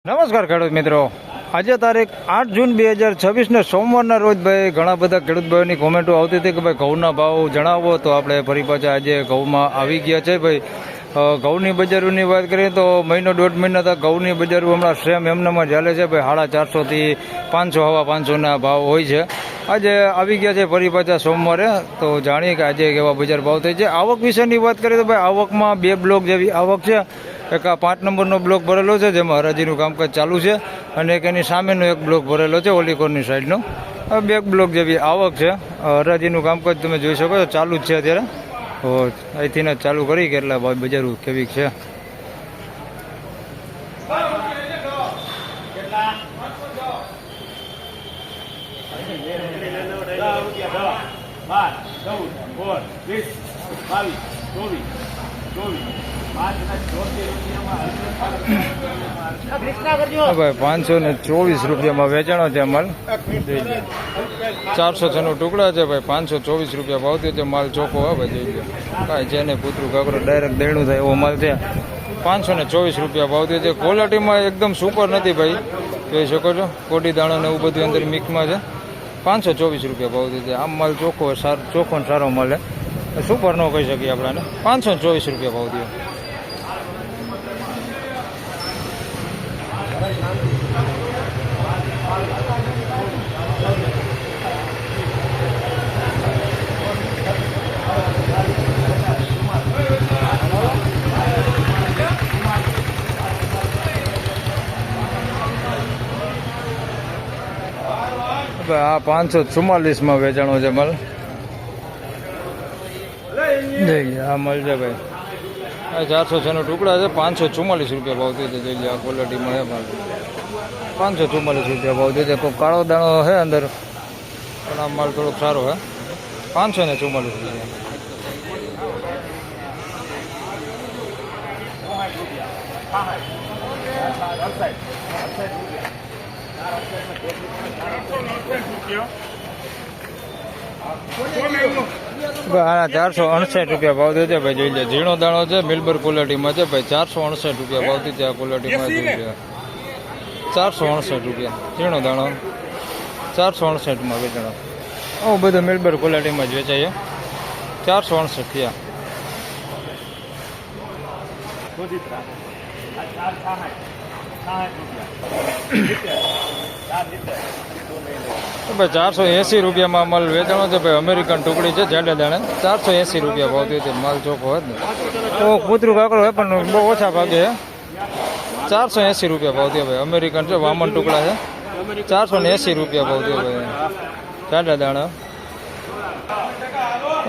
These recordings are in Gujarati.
નમસ્કાર ખેડૂત મિત્રો, આજે તારીખ 8 જૂન 2026 સોમવારના રોજ ભાઈ ઘણા બધા ખેડૂત ભાઈઓની કોમેન્ટો આવતી હતી કે ભાઈ ઘઉંના ભાવ જણાવો. તો આપણે ફરી પાછા આજે ઘઉંમાં આવી ગયા છે. ભાઈ ઘઉંની બજારોની વાત કરીએ તો મહિનો દોઢ મહિના તક ઘઉંની બજારો હમણાં સેમ એમનામાં ચાલે છે. ભાઈ 450 થી 500 હવા 500ના ભાવ હોય છે. આજે આવી ગયા છે ફરી પાછા સોમવારે. તો જાણીએ કે આજે કેવા બજાર ભાવ થઈ છે. આવક વિશેની વાત કરીએ તો ભાઈ આવકમાં 2 બ્લોક જેવી આવક છે. એક આ 5 નંબરનો બ્લોક ભરેલો છે જેમાં હરાજીનું કામકાજ ચાલુ છે, અને એક એની સામેનો એક બ્લોક ભરેલો છે ઓલીકોરની સાઈડનો. 2 બ્લોક જેવી આવક છે. હરાજીનું કામકાજ તમે જોઈ શકો છો ચાલુ જ છે અત્યારે. તો અહીંથી જ ચાલુ કરી કે એટલા બજારો કેવી છે. ભાઈ 524 રૂપિયામાં વેચાણો છે માલ. 406 ટુકડા છે ભાઈ. 524 રૂપિયા ભાવતી છે માલ ચોખ્ખો. હવે જોઈ લો કાંઈ છે ને પૂતરું કાકરો ડાયરેક્ટ દેણું થાય એવો માલ છે. 524 રૂપિયા ભાવતી છે. ક્વોલિટીમાં એકદમ સુપર નથી ભાઈ, જોઈ શકો છો. કોડી દાણા ને એવું બધું અંદર મિક્સમાં છે. 524 રૂપિયા ભાવતી છે. આમ માલ ચોખ્ખો ચોખ્ખો ને સારો માલ છે. સુપર ન કહી શકીએ આપણાને. 524 રૂપિયા ભાવતી. આ 544માં વેચાણો છે માલ. આ માલ છે ભાઈ. આ 406 ટુકડા છે. 544 રૂપિયા ભાવતી છે. જોઈ લે આ ક્વોલિટીમાં છે માલ. 544 રૂપિયા ભાવતી છે. કોઈ કાળો દાણો છે અંદર, પણ આ માલ થોડોક સારો છે. 544 રૂપિયા. આના 468 રૂપિયા ભાવ છે ભાઈ. જોઈ લે ઝીણો દાણો છે, મિલબર ક્વોલિટીમાં છે ભાઈ. 468 રૂપિયા ભાવથી છે આ ક્વોલિટીમાં. જોઈ લે 468 રૂપિયા ઝીણો દાણો. 468માં વેચાણો. આવું બધું મિલબર ક્વોલિટીમાં જ વેચાય. 468 થયા. ભાઈ 480 રૂપિયામાં માલ વેચાણો છે ભાઈ. અમેરિકન ટુકડી છે જાડા દાણે. 480 રૂપિયા ભાવતી છે માલ ચોખ્ખો હોય ને. તો કૂતરું કાકડો હોય પણ બહુ ઓછા ભાગે છે. 480 રૂપિયા ભાવતી ભાઈ. અમેરિકન છે, વામન ટુકડા છે. 480 રૂપિયા ભાવતી ભાઈ જાડા દાણા.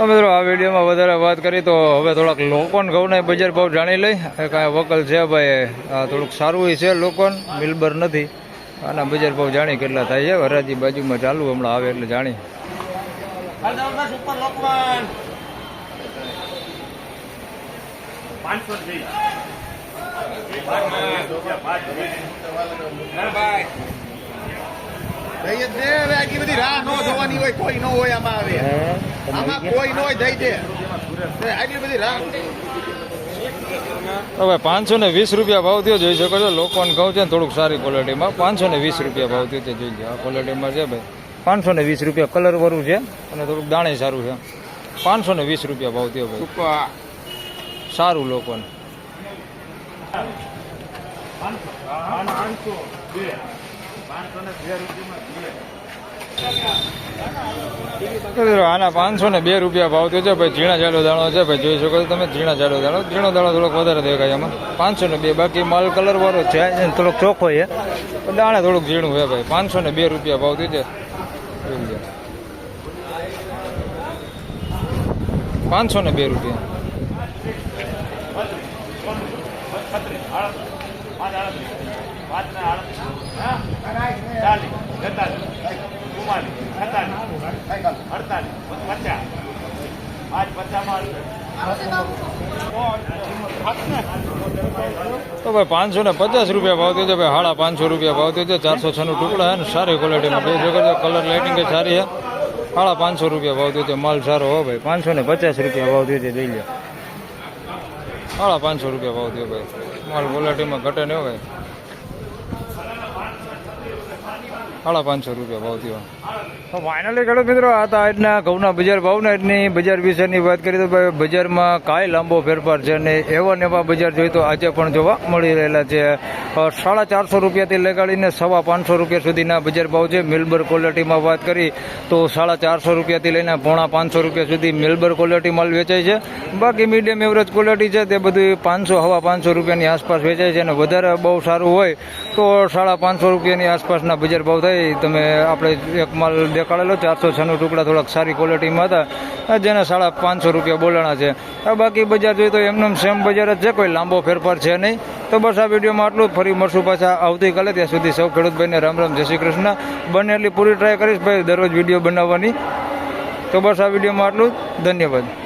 મિત્રો આ વિડીયોમાં વધારે વાત કરી તો હવે થોડાક લોકોન ઘઉંના બજાર ભાવ જાણી લઈ. કાંઈ વકલ છે ભાઈ, થોડુંક સારું છે લોકોન, મિલબર નથી. આના બજાર ભાવ જાણી કેટલા થાય છે. હરાજી બાજુમાં ચાલુ હમણાં આવે એટલે જાણી. બધી રાહ ન જોવાની હોય, કોઈ ન હોય આમાં. આવે આમાં કોઈ ન હોય, દઈ દે આટલી બધી રાહ. હવે 520 રૂપિયા ભાવ થયો. જોઈ શકો છો લોકોને ઘઉં છે થોડુંક સારી ક્વોલિટીમાં. 520 રૂપિયા ભાવ થયો છે. જોઈ લો આ ક્વોલિટીમાં છે ભાઈ. 520 રૂપિયા કલર વાળું છે અને થોડુંક દાણે સારું છે. 520 રૂપિયા ભાવ થયો ભાઈ. સારું લોકોને. આના 502 રૂપિયા ભાવ થયો છે ભાઈ. ઝીણા જાડો દાણો છે ભાઈ. જોઈ શકો છો તમે. ઝીણા જાડો દાણો. ઝીણો દાણો થોડોક વધારે દેખાય એમાં. 502. બાકી માલ કલર વાળો છે, થોડોક ચોખ્ખો છે, દાણે થોડુંક ઝીણું છે ભાઈ. 502 રૂપિયા ભાવ થયો છે. 502 રૂપિયા. તો ભાઈ 550 રૂપિયા ભાવ થયો છે ભાઈ. 550 રૂપિયા ભાવ થયો છે. 406 ટુકડા છે ને સારી ક્વોલિટીમાં. બે જગ્યાએ કલર લાઇટિંગ સારી છે. 550 રૂપિયા ભાવ થયો છે. માલ સારો હો ભાઈ. 550 રૂપિયા ભાવ થયો છે. જોઈ લો. 550 રૂપિયા ભાવ થયો ભાઈ. માલ ક્વોલિટીમાં ઘટે નહીં ભાઈ. 550 રૂપિયા ભાવ થયો. તો ફાઇનલી ખેડૂત મિત્રો આ હતા આજના ઘઉંના બજાર ભાવના આજની બજાર વિશેની વાત કરીએ તો ભાઈ બજારમાં કાંઈ લાંબો ફેરફાર છે અને એવા ને એવા બજાર જોઈએ તો આજે પણ જોવા મળી રહેલા છે. 450 રૂપિયાથી લગાડીને 550 રૂપિયા સુધીના બજાર ભાવ છે. મિલબર ક્વોલિટીમાં વાત કરી તો 450 રૂપિયાથી લઈને 550 રૂપિયા સુધી મિલબર ક્વોલિટી માલ વેચાય છે. બાકી મીડિયમ એવરેજ ક્વોલિટી છે તે બધું 500 રૂપિયાની આસપાસ વેચાય છે અને વધારે બહુ સારું હોય તો 550 રૂપિયાની આસપાસના બજાર ભાવ થાય. તમે આપણે એક માલ દેખાડેલો 406 ટુકડા થોડાક સારી ક્વોલિટીમાં હતા જેને 550 રૂપિયા બોલાણા છે. બાકી બજાર જોઈએ તો એમનેમ સેમ બજાર જ છે, કોઈ લાંબો ફેરફાર છે નહીં. તો બસ આ વિડીયોમાં આટલું જ. ફરી મળશું પાછા આવતીકાલે. ત્યાં સુધી સૌ ખેડૂતભાઈને રામ રામ, જય શ્રી કૃષ્ણ. બને એટલી પૂરી ટ્રાય કરીશ ભાઈ દરરોજ વિડીયો બનાવવાની. તો બસ આ વિડીયોમાં આટલું જ. ધન્યવાદ.